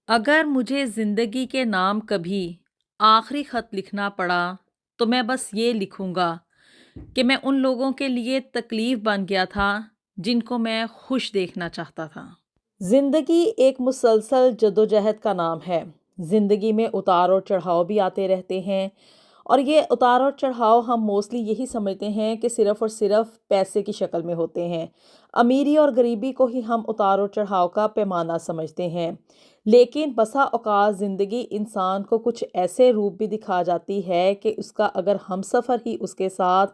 अगर मुझे ज़िंदगी के नाम कभी आखिरी ख़त लिखना पड़ा तो मैं बस ये लिखूँगा कि मैं उन लोगों के लिए तकलीफ़ बन गया था जिनको मैं खुश देखना चाहता था। ज़िंदगी एक मुसलसल जद्दोजहद का नाम है। ज़िंदगी में उतार और चढ़ाव भी आते रहते हैं और ये उतार और चढ़ाव हम मोस्टली यही समझते हैं कि सिर्फ़ और सिर्फ़ पैसे की शक्ल में होते हैं। अमीरी और गरीबी को ही हम उतार और चढ़ाव का पैमाना समझते हैं। लेकिन बसा औक़ात ज़िंदगी इंसान को कुछ ऐसे रूप भी दिखा जाती है कि उसका अगर हमसफ़र ही उसके साथ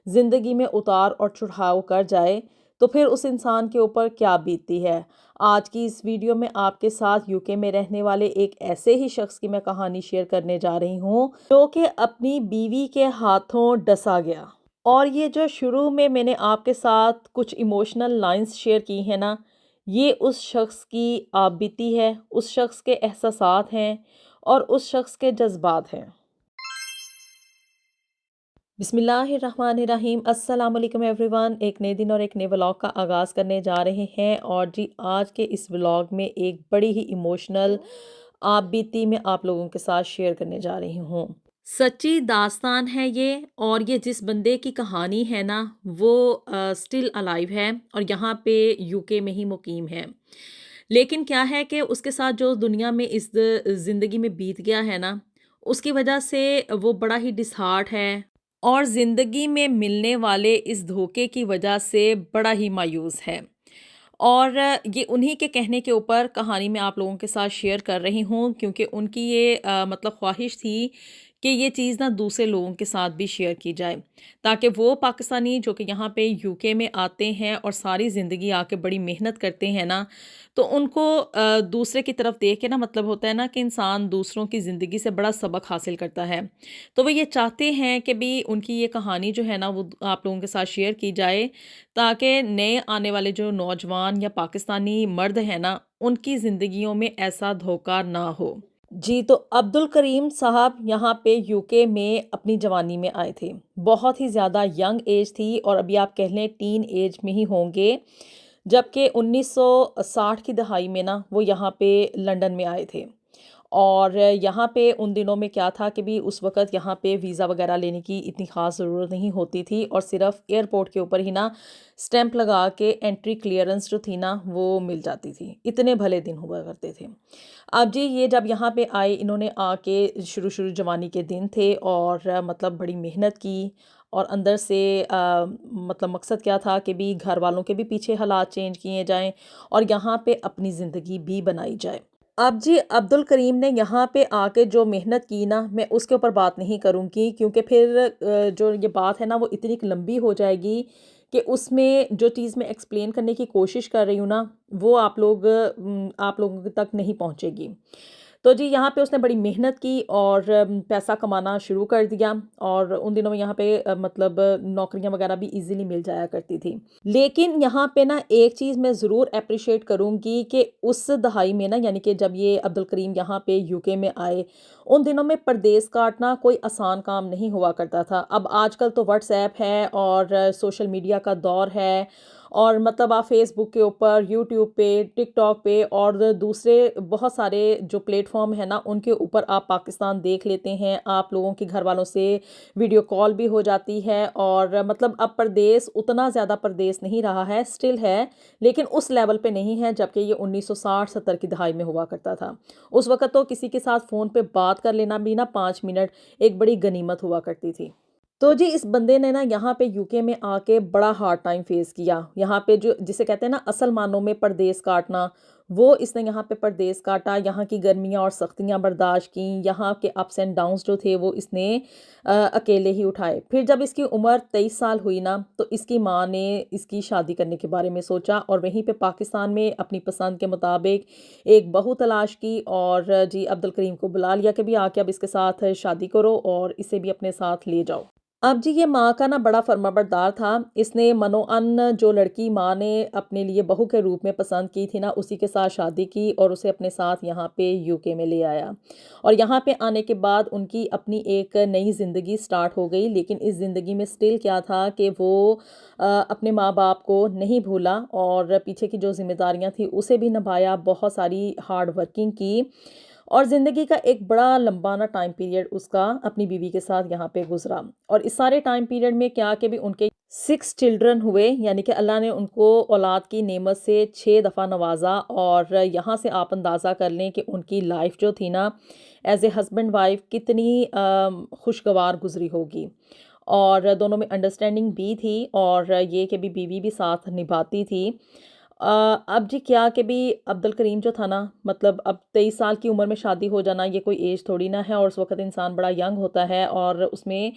ज़िंदगी में उतार और चढ़ाव कर जाए तो फिर उस इंसान के ऊपर क्या बीतती है। आज की इस वीडियो में आपके साथ यूके में रहने वाले एक ऐसे ही शख्स की मैं कहानी शेयर करने जा रही हूँ जो कि अपनी बीवी के हाथों डसा गया। और ये जो शुरू में मैंने आपके साथ कुछ इमोशनल लाइंस शेयर की हैं ना, ये उस शख्स की आप बीती है, उस शख्स के एहसासात हैं और उस शख्स के जज्बात हैं। बिस्मिल्लाहिर्रहमानिर्रहीम, अस्सलाम वालेकुम एवरीवन। एक नए दिन और एक नए व्लॉग का आगाज़ करने जा रहे हैं और जी आज के इस व्लॉग में एक बड़ी ही इमोशनल आप बीती मैं आप लोगों के साथ शेयर करने जा रही हूँ। सच्ची दास्तान है ये और ये जिस बंदे की कहानी है ना वो स्टिल अलाइव है और यहाँ पे यूके में ही मुकीम है। लेकिन क्या है कि उसके साथ जो दुनिया में इस ज़िंदगी में बीत गया है ना, उसकी वजह से वो बड़ा ही डिसहार्ट है और ज़िंदगी में मिलने वाले इस धोखे की वजह से बड़ा ही मायूस है। और ये उन्हीं के कहने के ऊपर कहानी मैं आप लोगों के साथ शेयर कर रही हूँ क्योंकि उनकी ये मतलब ख्वाहिश थी कि ये चीज़ ना दूसरे लोगों के साथ भी शेयर की जाए ताकि वो पाकिस्तानी जो कि यहाँ पे यूके में आते हैं और सारी ज़िंदगी आके बड़ी मेहनत करते हैं ना, तो उनको दूसरे की तरफ देख के ना मतलब होता है ना कि इंसान दूसरों की ज़िंदगी से बड़ा सबक हासिल करता है। तो वो ये चाहते हैं कि भी उनकी ये कहानी जो है ना वो आप लोगों के साथ शेयर की जाए ताकि नए आने वाले जो नौजवान या पाकिस्तानी मर्द हैं ना, उनकी ज़िंदगियों में ऐसा धोखा ना हो। जी, तो अब्दुल करीम साहब यहाँ पे यूके में अपनी जवानी में आए थे। बहुत ही ज़्यादा यंग एज थी और अभी आप कह लें टीन एज में ही होंगे, जबकि 1960 की दहाई में ना वो यहाँ पे लंदन में आए थे। और यहाँ पे उन दिनों में क्या था कि भी उस वक़्त यहाँ पे वीज़ा वग़ैरह लेने की इतनी ख़ास ज़रूरत नहीं होती थी और सिर्फ़ एयरपोर्ट के ऊपर ही ना स्टैंप लगा के एंट्री क्लियरेंस जो थी ना वो मिल जाती थी। इतने भले दिन हुआ करते थे। अब जी ये जब यहाँ पे आए इन्होंने आके शुरू-शुरू जवानी के दिन थे और मतलब बड़ी मेहनत की और अंदर से मतलब मकसद क्या था कि भी घर वालों के भी पीछे हालात चेंज किए जाएँ और यहाँ पे अपनी ज़िंदगी भी बनाई जाए। अब जी अब्दुल करीम ने यहाँ पे आके जो मेहनत की ना मैं उसके ऊपर बात नहीं करूँगी क्योंकि फिर जो ये बात है ना वो इतनी लंबी हो जाएगी कि उसमें जो चीज़ मैं एक्सप्लेन करने की कोशिश कर रही हूँ ना वो आप लोगों तक नहीं पहुँचेगी। तो जी यहाँ पे उसने बड़ी मेहनत की और पैसा कमाना शुरू कर दिया और उन दिनों में यहाँ पे मतलब नौकरियाँ वगैरह भी इजीली मिल जाया करती थी। लेकिन यहाँ पे ना एक चीज़ मैं ज़रूर एप्रिशिएट करूँगी कि उस दहाई में ना यानी कि जब ये अब्दुल करीम यहाँ पे यूके में आए, उन दिनों में परदेस काटना कोई आसान काम नहीं हुआ करता था। अब आजकल तो व्हाट्सएप है और सोशल मीडिया का दौर है और मतलब आप फ़ेसबुक के ऊपर, यूट्यूब पे, टिकटॉक पे और दूसरे बहुत सारे जो प्लेटफ़ॉर्म है ना, उनके ऊपर आप पाकिस्तान देख लेते हैं। आप लोगों के घर वालों से वीडियो कॉल भी हो जाती है और मतलब अब परदेस उतना ज़्यादा परदेस नहीं रहा है, स्टिल है, लेकिन उस लेवल पे नहीं है जबकि ये 1960-70 की दहाई में हुआ करता था। उस वक़्त तो किसी के साथ फ़ोन पे बात कर लेना भी ना 5 मिनट एक बड़ी गनीमत हुआ करती थी। तो जी इस बंदे ने ना यहाँ पे यूके में आके बड़ा हार्ड टाइम फेस किया। यहाँ पे जो जिसे कहते हैं ना असल मानों में परदेस काटना, वो इसने यहाँ पे परदेस काटा, यहाँ की गर्मियाँ और सख्तियाँ बर्दाश्त की, यहाँ के अप्स एंड डाउन्स जो थे वो इसने अकेले ही उठाए। फिर जब इसकी उम्र 23 साल हुई ना तो इसकी माँ ने इसकी शादी करने के बारे में सोचा और वहीं पे पाकिस्तान में अपनी पसंद के मुताबिक एक बहू तलाश की और जी अब्दुल करीम को बुला लिया कि भी आके अब इसके साथ शादी करो और इसे भी अपने साथ ले जाओ। अब जी ये माँ का ना बड़ा फर्माबरदार था। इसने मनोअन जो लड़की माँ ने अपने लिए बहू के रूप में पसंद की थी ना, उसी के साथ शादी की और उसे अपने साथ यहाँ पे यूके में ले आया। और यहाँ पे आने के बाद उनकी अपनी एक नई ज़िंदगी स्टार्ट हो गई। लेकिन इस ज़िंदगी में स्टिल क्या था कि वो अपने माँ-बाप को नहीं भूला और पीछे की जो ज़िम्मेदारियाँ थी उसे भी निभाया, बहुत सारी हार्ड वर्किंग की और ज़िंदगी का एक बड़ा लंबा ना टाइम पीरियड उसका अपनी बीवी के साथ यहाँ पे गुज़रा। और इस सारे टाइम पीरियड में क्या कि भी उनके 6 चिल्ड्रन हुए, यानी कि अल्लाह ने उनको औलाद की नेमत से 6 दफ़ा नवाज़ा। और यहाँ से आप अंदाज़ा कर लें कि उनकी लाइफ़ जो थी ना, एज़ ए हस्बैंड वाइफ़ कितनी खुशगवार गुज़री होगी। और दोनों में अंडरस्टैंडिंग भी थी और ये कि भी बीवी भी साथ निभाती थी। अ, अब जी क्या कि भी अब्दुल करीम जो था ना, मतलब अब 23 साल की उम्र में शादी हो जाना ये कोई एज थोड़ी ना है और उस वक़्त इंसान बड़ा यंग होता है और उसमें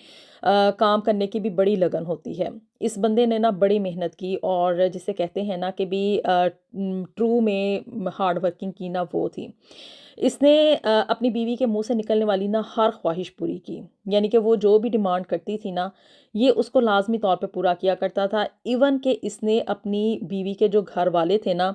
काम करने की भी बड़ी लगन होती है। इस बंदे ने ना बड़ी मेहनत की और जिसे कहते हैं ना कि भी ट्रू में हार्ड वर्किंग की ना वो थी। इसने अपनी बीवी के मुँह से निकलने वाली ना हर ख़्वाहिश पूरी की। यानी कि वो जो भी डिमांड करती थी ना, ये उसको लाज़मी तौर पे पूरा किया करता था। इवन कि इसने अपनी बीवी के जो घर वाले थे ना,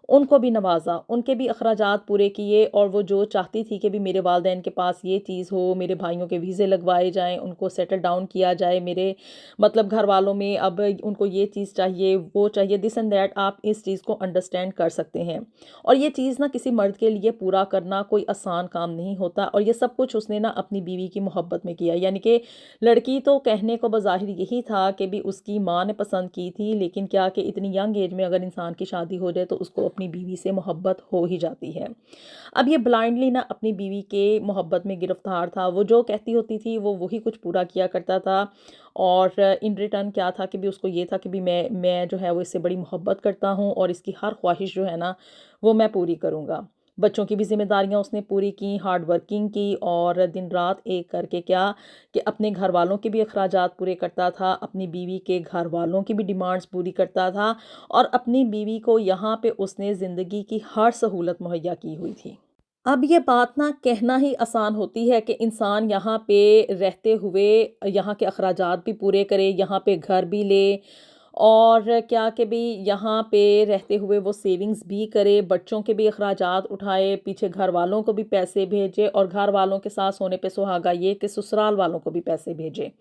उनको भी नवाज़ा, उनके भी अखराजात पूरे किए और वो जो चाहती थी कि भी मेरे वालिदैन के पास ये चीज़ हो, मेरे भाइयों के वीज़े लगवाए जाएँ, उनको सेटल डाउन किया जाए, मेरे मतलब घर वालों में अब उनको ये चीज़ चाहिए, वो चाहिए, दिस एंड दैट, आप इस चीज़ को अंडरस्टैंड कर सकते हैं। और ये चीज़ ना किसी मर्द के लिए पूरा करना कोई आसान काम नहीं होता और ये सब कुछ उसने ना अपनी बीवी की मोहब्बत में किया। यानी कि लड़की तो कहने को बज़ाहिर यही था कि भी उसकी माँ ने पसंद की थी, लेकिन क्या कि इतनी यंग एज में अगर इंसान की शादी हो जाए तो उसको अपनी बीवी से मोहब्बत हो ही जाती है। अब ये ब्लाइंडली ना अपनी बीवी के मोहब्बत में गिरफ्तार था। वो जो कहती होती थी वो वही कुछ पूरा किया करता था और इन रिटर्न क्या था कि भी उसको ये था कि भी मैं जो है वो इससे बड़ी मोहब्बत करता हूँ और इसकी हर ख्वाहिश जो है ना वो मैं पूरी करूँगा। बच्चों की भी ज़िम्मेदारियाँ उसने पूरी की, हार्ड वर्किंग की और दिन-रात एक करके क्या कि अपने घरवालों के भी अखराजात पूरे करता था, अपनी बीवी के घरवालों की भी डिमांड्स पूरी करता था और अपनी बीवी को यहाँ पे उसने ज़िंदगी की हर सहूलत मुहैया की हुई थी। अब ये बात ना कहना ही आसान होती है कि इंसान यहाँ पे रहते हुए यहाँ के अखराजात भी पूरे करे, यहाँ पे घर भी ले और क्या कि भी यहाँ पे रहते हुए वो सेविंग्स भी करे, बच्चों के भी अखराजात उठाए, पीछे घर वालों को भी पैसे भेजे और घर वालों के साथ सोने पे सुहागा ये कि ससुराल वालों को भी पैसे भेजे।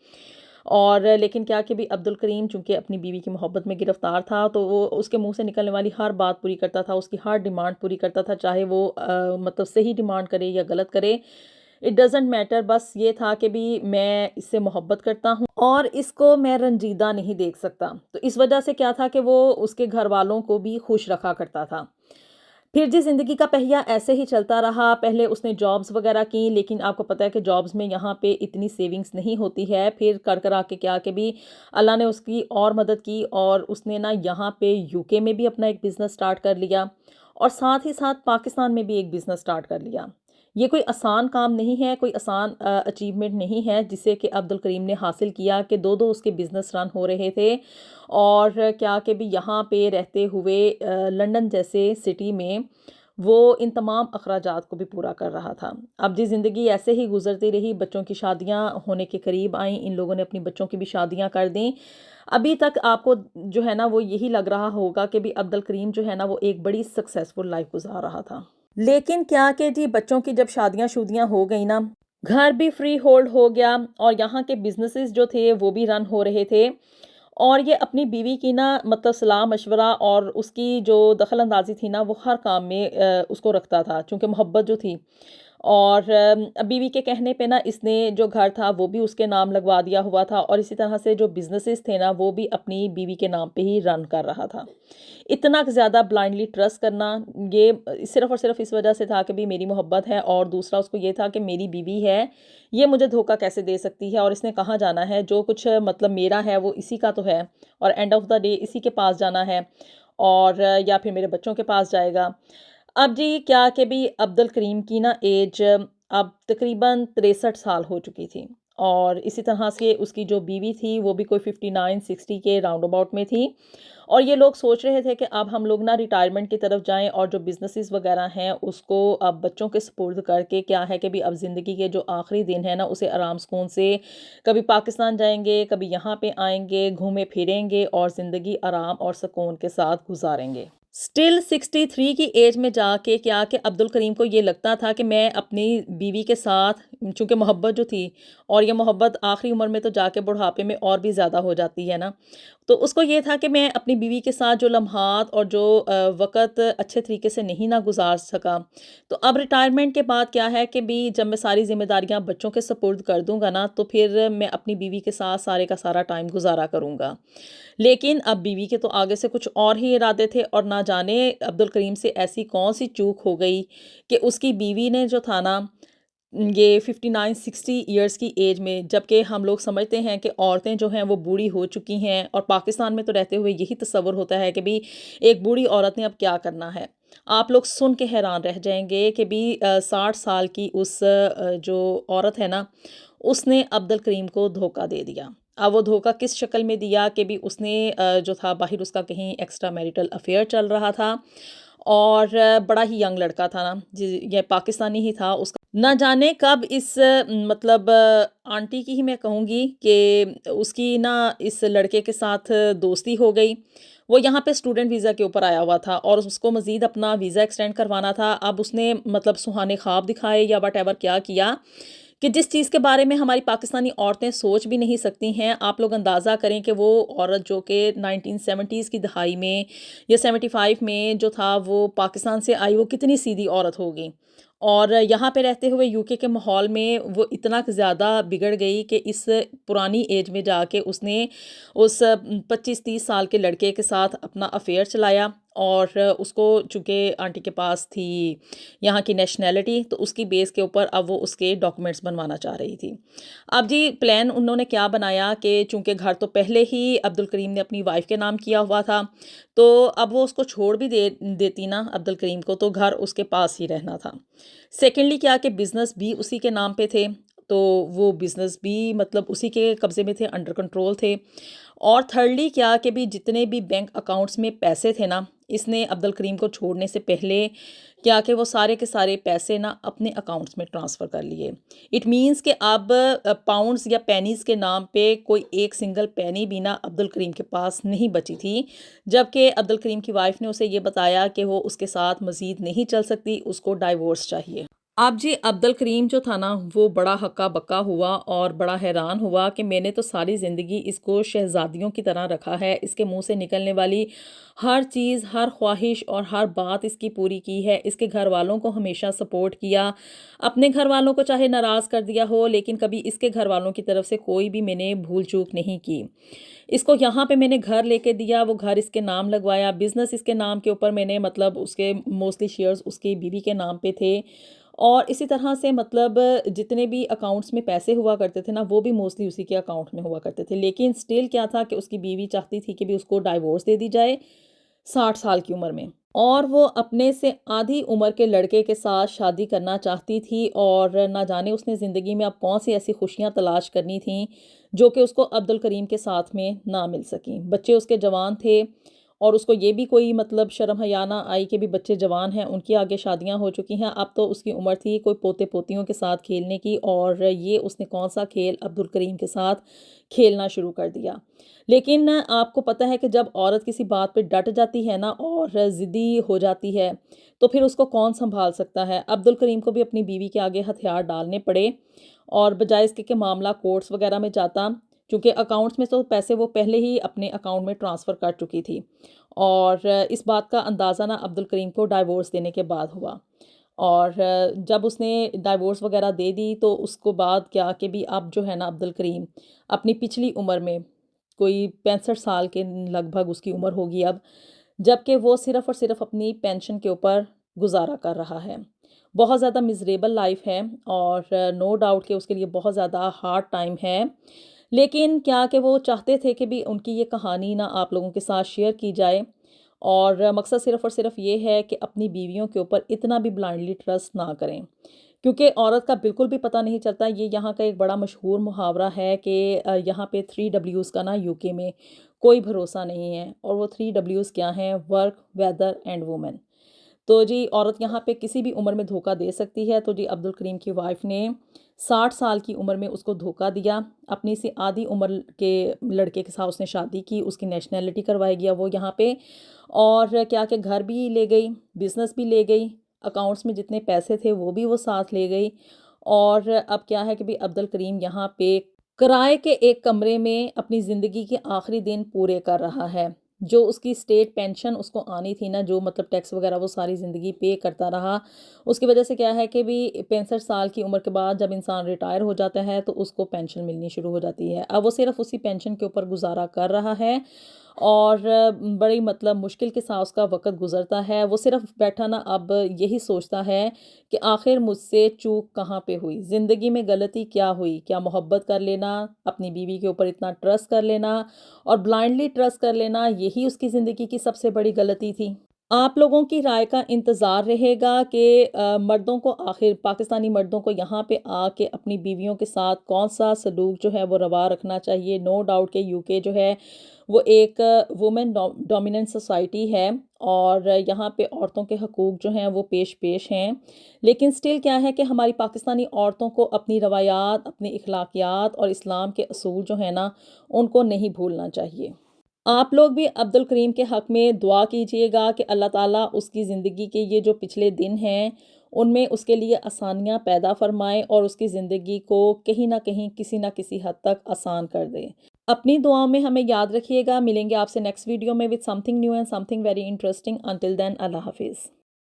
और लेकिन क्या कि भी अब्दुल करीम चूँकि अपनी बीवी की मोहब्बत में गिरफ़्तार था, तो वो उसके मुँह से निकलने वाली हर बात पूरी करता था, उसकी हर डिमांड पूरी करता था, चाहे वो मतलब सही डिमांड करे या गलत करे, इट डज़न्ट मैटर, बस ये था कि भी मैं इससे मोहब्बत करता हूँ और इसको मैं रंजीदा नहीं देख सकता। तो इस वजह से क्या था कि वो उसके घरवालों को भी खुश रखा करता था। फिर जी ज़िंदगी का पहिया ऐसे ही चलता रहा। पहले उसने जॉब्स वग़ैरह की, लेकिन आपको पता है कि जॉब्स में यहाँ पे इतनी सेविंग्स नहीं होती है। फिर कर के क्या कि भी अल्लाह ने उसकी और मदद की और उसने ना यहाँ पे यूके में भी अपना एक बिज़नेस स्टार्ट कर लिया और साथ ही साथ पाकिस्तान में भी एक बिज़नेस स्टार्ट कर लिया। ये कोई आसान काम नहीं है, कोई आसान अचीवमेंट नहीं है जिसे कि अब्दुल करीम ने हासिल किया कि 2-2 उसके बिज़नेस रन हो रहे थे और क्या कि भी यहाँ पे रहते हुए लंदन जैसे सिटी में वो इन तमाम अखराजात को भी पूरा कर रहा था। अब जी ज़िंदगी ऐसे ही गुज़रती रही, बच्चों की शादियाँ होने के करीब आईं, इन लोगों ने अपनी बच्चों की भी शादियाँ कर दीं। अभी तक आपको जो है ना वो यही लग रहा होगा कि भी अब्दुल करीम जो है ना वो एक बड़ी सक्सेसफुल लाइफ़ गुज़ार रहा था। लेकिन क्या कि जी बच्चों की जब शादियाँ-शुदियाँ हो गई ना, घर भी फ्री होल्ड हो गया और यहाँ के बिज़नेसेस जो थे वो भी रन हो रहे थे और ये अपनी बीवी की ना मतलब सलाह-मशवरा और उसकी जो दखल-अंदाज़ी थी ना वो हर काम में उसको रखता था चूँकि मोहब्बत जो थी। और बीवी के कहने पे ना इसने जो घर था वो भी उसके नाम लगवा दिया हुआ था और इसी तरह से जो बिज़नेसेस थे ना वो भी अपनी बीवी के नाम पे ही रन कर रहा था। इतना ज़्यादा ब्लाइंडली ट्रस्ट करना ये सिर्फ़ और सिर्फ़ इस वजह से था कि भी मेरी मोहब्बत है और दूसरा उसको ये था कि मेरी बीवी है, ये मुझे धोखा कैसे दे सकती है और इसने कहाँ जाना है, जो कुछ मतलब मेरा है वो इसी का तो है और एंड ऑफ़ द डे इसी के पास जाना है और या फिर मेरे बच्चों के पास जाएगा। अब जी क्या कि भी अब्दुल करीम की ना एज अब तकरीबन 63 साल हो चुकी थी اور اسی طرح سے اس کی جو بیوی تھی وہ بھی کوئی 59-60 کے راؤنڈ اباؤٹ میں تھی، اور یہ لوگ سوچ رہے تھے کہ اب ہم لوگ نا ریٹائرمنٹ کی طرف جائیں، اور جو بزنسز وغیرہ ہیں اس کو اب بچوں کے سپرد کر کے کیا ہے کہ بھی اب زندگی کے جو آخری دن ہے نا اسے آرام سکون سے کبھی پاکستان جائیں گے، کبھی یہاں پہ آئیں گے، گھومے پھریں گے اور زندگی آرام اور سکون کے ساتھ گزاریں گے۔ سٹل 63 کی ایج میں جا کے کیا کہ عبد الکریم کو یہ لگتا تھا کہ میں اپنی بیوی کے ساتھ، چونکہ محبت جو تھی، اور یہ محبت آخری عمر میں تو جا کے بڑھاپے میں اور بھی زیادہ ہو جاتی ہے نا، تو اس کو یہ تھا کہ میں اپنی بیوی کے ساتھ جو لمحات اور جو وقت اچھے طریقے سے نہیں نہ گزار سکا، تو اب ریٹائرمنٹ کے بعد کیا ہے کہ بھی جب میں ساری ذمہ داریاں بچوں کے سپرد کر دوں گا نا تو پھر میں اپنی بیوی کے ساتھ سارے کا سارا ٹائم گزارا کروں گا۔ لیکن اب بیوی کے تو آگے سے کچھ اور ہی ارادے تھے، اور نہ جانے عبد الکریم سے ایسی کون سی چوک ہو گئی کہ اس کی بیوی نے جو تھا نا یہ 59-60 ایئرس کی ایج میں، جبکہ ہم لوگ سمجھتے ہیں کہ عورتیں جو ہیں وہ بوڑھی ہو چکی ہیں، اور پاکستان میں تو رہتے ہوئے یہی تصور ہوتا ہے کہ بھی ایک بوڑھی عورت نے اب کیا کرنا ہے۔ آپ لوگ سن کے حیران رہ جائیں گے کہ بھی 60 سال کی اس جو عورت ہے نا اس نے عبد الکریم کو دھوکہ دے دیا۔ اب وہ دھوکہ کس شکل میں دیا کہ بھی اس نے جو تھا باہر اس کا کہیں ایکسٹرا میریٹل افیئر چل رہا تھا، اور بڑا ہی ینگ لڑکا تھا نا، یہ پاکستانی ہی تھا، اس کا نہ جانے کب اس مطلب آنٹی کی ہی میں کہوں گی کہ اس کی نا اس لڑکے کے ساتھ دوستی ہو گئی۔ وہ یہاں پہ اسٹوڈنٹ ویزا کے اوپر آیا ہوا تھا اور اس کو مزید اپنا ویزا ایکسٹینڈ کروانا تھا۔ اب اس نے مطلب سہانے خواب دکھائے یا واٹ ایور کیا کیا کہ جس چیز کے بارے میں ہماری پاکستانی عورتیں سوچ بھی نہیں سکتی ہیں۔ آپ لوگ اندازہ کریں کہ وہ عورت جو کہ 1970s کی دہائی میں یا 75 میں جو تھا وہ پاکستان سے آئی، وہ کتنی سیدھی عورت ہوگی، اور یہاں پہ رہتے ہوئے یوکے کے ماحول میں وہ اتنا زیادہ بگڑ گئی کہ اس پرانی ایج میں جا کے اس نے اس 25-30 سال کے لڑکے کے ساتھ اپنا افیئر چلایا، اور اس کو چونکہ آنٹی کے پاس تھی یہاں کی نیشنلٹی، تو اس کی بیس کے اوپر اب وہ اس کے ڈاکومنٹس بنوانا چاہ رہی تھی۔ اب جی پلان انہوں نے کیا بنایا کہ چونکہ گھر تو پہلے ہی عبد الکریم نے اپنی وائف کے نام کیا ہوا تھا، تو اب وہ اس کو چھوڑ بھی دیتی نا عبد الکریم کو، تو گھر اس کے پاس ہی رہنا تھا۔ سیکنڈلی کیا کہ بزنس بھی اسی کے نام پہ تھے، تو وہ بزنس بھی مطلب اسی کے قبضے میں تھے، انڈر کنٹرول تھے۔ اور تھرڈلی کیا کہ بھی جتنے بھی بینک اکاؤنٹس میں پیسے تھے نا، اس نے عبد الکریم کو چھوڑنے سے پہلے کیا کہ وہ سارے کے سارے پیسے نا اپنے اکاؤنٹس میں ٹرانسفر کر لیے۔ اٹ مینس کہ اب پاؤنڈز یا پینیز کے نام پہ کوئی ایک سنگل پینی بھی نا عبد الکریم کے پاس نہیں بچی تھی، جبکہ عبد الکریم کی وائف نے اسے یہ بتایا کہ وہ اس کے ساتھ مزید نہیں چل سکتی، اس کو ڈائیورس چاہیے۔ اب جی عبد الکریم جو تھا نا وہ بڑا ہکا بکا ہوا اور بڑا حیران ہوا کہ میں نے تو ساری زندگی اس کو شہزادیوں کی طرح رکھا ہے، اس کے منہ سے نکلنے والی ہر چیز، ہر خواہش اور ہر بات اس کی پوری کی ہے، اس کے گھر والوں کو ہمیشہ سپورٹ کیا، اپنے گھر والوں کو چاہے ناراض کر دیا ہو لیکن کبھی اس کے گھر والوں کی طرف سے کوئی بھی میں نے بھول چوک نہیں کی۔ اس کو یہاں پہ میں نے گھر لے کے دیا، وہ گھر اس کے نام لگوایا، بزنس اس کے نام کے اوپر میں نے مطلب اس کے موسٹلی شیئرز اس کی بیوی کے نام پہ تھے، اور اسی طرح سے مطلب جتنے بھی اکاؤنٹس میں پیسے ہوا کرتے تھے نا وہ بھی موسٹلی اسی کے اکاؤنٹ میں ہوا کرتے تھے، لیکن سٹل کیا تھا کہ اس کی بیوی چاہتی تھی کہ بھی اس کو ڈائیورس دے دی جائے 60 سال کی عمر میں، اور وہ اپنے سے آدھی عمر کے لڑکے کے ساتھ شادی کرنا چاہتی تھی، اور نہ جانے اس نے زندگی میں اب کون سی ایسی خوشیاں تلاش کرنی تھیں جو کہ اس کو عبد الکریم کے ساتھ میں نہ مل سکیں۔ بچے اس کے جوان تھے، اور اس کو یہ بھی کوئی مطلب شرم حیا نہ آئی کہ بھی بچے جوان ہیں، ان کی آگے شادیاں ہو چکی ہیں، اب تو اس کی عمر تھی کوئی پوتے پوتیوں کے ساتھ کھیلنے کی، اور یہ اس نے کون سا کھیل عبد الکریم کے ساتھ کھیلنا شروع کر دیا۔ لیکن آپ کو پتہ ہے کہ جب عورت کسی بات پہ ڈٹ جاتی ہے نا اور ضدی ہو جاتی ہے تو پھر اس کو کون سنبھال سکتا ہے۔ عبد الکریم کو بھی اپنی بیوی کے آگے ہتھیار ڈالنے پڑے، اور بجائے اس کے کہ معاملہ کورٹس وغیرہ میں جاتا، چونکہ اکاؤنٹس میں تو پیسے وہ پہلے ہی اپنے اکاؤنٹ میں ٹرانسفر کر چکی تھی، اور اس بات کا اندازہ نا عبد الکریم کو ڈائیورس دینے کے بعد ہوا، اور جب اس نے ڈائیورس وغیرہ دے دی تو اس کو بعد کیا کہ بھی اب جو ہے نا عبد الکریم اپنی پچھلی عمر میں کوئی 65 سال کے لگ بھگ اس کی عمر ہوگی اب، جبکہ وہ صرف اور صرف اپنی پینشن کے اوپر گزارا کر رہا ہے۔ بہت زیادہ مزریبل لائف ہے، اور نو ڈاؤٹ کہ اس کے لیے بہت زیادہ ہارڈ ٹائم ہے، لیکن کیا کہ وہ چاہتے تھے کہ بھی ان کی یہ کہانی نا آپ لوگوں کے ساتھ شیئر کی جائے، اور مقصد صرف اور صرف یہ ہے کہ اپنی بیویوں کے اوپر اتنا بھی بلائنڈلی ٹرسٹ نہ کریں، کیونکہ عورت کا بالکل بھی پتہ نہیں چلتا. یہ یہاں کا ایک بڑا مشہور محاورہ ہے کہ یہاں پہ 3 Ws کا نا UK میں کوئی بھروسہ نہیں ہے. اور وہ 3 Ws کیا ہیں؟ Work, weather and woman. تو جی عورت یہاں پہ کسی بھی عمر میں دھوکہ دے سکتی ہے. تو جی عبدالکریم کی وائف نے 60 سال کی عمر میں اس کو دھوکہ دیا. اپنی سی آدھی عمر کے لڑکے کے ساتھ اس نے شادی کی، اس کی نیشنلٹی کروائی گیا وہ یہاں پہ. اور کیا کہ گھر بھی لے گئی، بزنس بھی لے گئی، اکاؤنٹس میں جتنے پیسے تھے وہ بھی وہ ساتھ لے گئی. اور اب کیا ہے کہ بھی عبدالکریم یہاں پہ کرائے کے ایک کمرے میں اپنی زندگی کے آخری دن پورے کر رہا ہے. جو اس کی اسٹیٹ پینشن اس کو آنی تھی نا، جو مطلب ٹیکس وغیرہ وہ ساری زندگی پے کرتا رہا، اس کی وجہ سے کیا ہے کہ بھی 65 سال کی عمر کے بعد جب انسان ریٹائر ہو جاتا ہے تو اس کو پینشن ملنی شروع ہو جاتی ہے. اب وہ صرف اسی پینشن کے اوپر گزارا کر رہا ہے اور بڑی مطلب مشکل کے ساتھ اس کا وقت گزرتا ہے. وہ صرف بیٹھا نا اب یہی سوچتا ہے کہ آخر مجھ سے چوک کہاں پہ ہوئی، زندگی میں غلطی کیا ہوئی. کیا محبت کر لینا، اپنی بیوی کے اوپر اتنا ٹرسٹ کر لینا اور بلائنڈلی ٹرسٹ کر لینا، یہی اس کی زندگی کی سب سے بڑی غلطی تھی. آپ لوگوں کی رائے کا انتظار رہے گا کہ مردوں کو، آخر پاکستانی مردوں کو یہاں پہ آ کے اپنی بیویوں کے ساتھ کون سا سلوک جو ہے وہ روا رکھنا چاہیے. نو ڈاؤٹ کہ UK جو ہے وہ ایک وومن ڈومیننٹ سوسائٹی ہے اور یہاں پہ عورتوں کے حقوق جو ہیں وہ پیش ہیں. لیکن سٹل کیا ہے کہ ہماری پاکستانی عورتوں کو اپنی روایات، اپنی اخلاقیات اور اسلام کے اصول جو ہیں نا ان کو نہیں بھولنا چاہیے. آپ لوگ بھی عبدالکریم کے حق میں دعا کیجئے گا کہ اللہ تعالیٰ اس کی زندگی کے یہ جو پچھلے دن ہیں ان میں اس کے لیے آسانیاں پیدا فرمائے اور اس کی زندگی کو کہیں نہ کہیں کسی نہ کسی حد تک آسان کر دے. اپنی دعاؤں میں ہمیں یاد رکھیے گا. ملیں گے آپ سے نیکسٹ ویڈیو میں with something new and something very interesting. Until then, اللہ حافظ.